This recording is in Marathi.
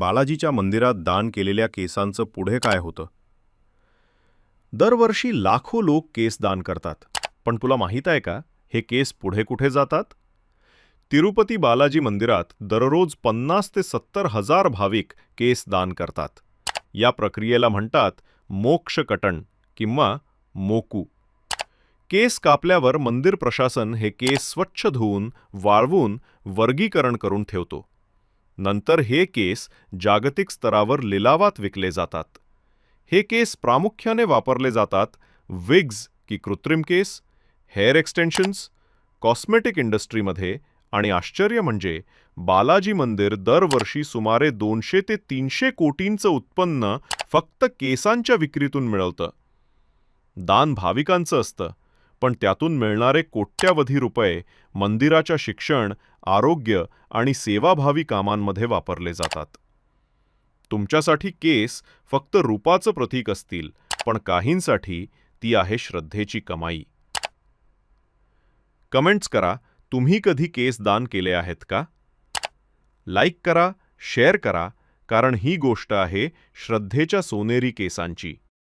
बालाजीच्या मंदिरात दान केलेल्या केसांचं पुढे काय होतं? दरवर्षी लाखो लोक केस दान करतात. पण तुला माहीत आहे का, हे केस पुढे कुठे जातात? तिरुपती बालाजी मंदिरात दररोज 50 ते 70 हजार भाविक केस दान करतात. या प्रक्रियेला म्हणतात मोक्षकटण किंवा मोकू. केस कापल्यावर मंदिर प्रशासन हे केस स्वच्छ धुवून, वाळवून वर्गीकरण करून ठेवतो. नंतर हे केस जागतिक स्तरावर लिलावात विकले जातात. हे केस प्रामुख्याने वापरले जातात विग्ज की कृत्रिम केस, हेअर एक्सटेन्शन्स, कॉस्मेटिक इंडस्ट्रीमध्ये आणि आश्चर्य म्हणजे बालाजी मंदिर दरवर्षी सुमारे 200 ते 300 कोटींचं उत्पन्न फक्त केसांच्या विक्रीतून मिळवतं. दान भाविकांचं असतं, पण त्यातून मिळणारे कोट्यावधी रुपये मंदिराच्या शिक्षण, आरोग्य आणि सेवाभावी कामांमध्ये वापरले जातात. तुमच्यासाठी केस फक्त रूपाचं प्रतीक असतील, पण काहींसाठी ती आहे श्रद्धेची कमाई. कमेंट्स करा, तुम्ही कधी केस दान केले आहेत का? लाईक करा, शेअर करा, कारण ही गोष्ट आहे श्रद्धेच्या सोनेरी केसांची.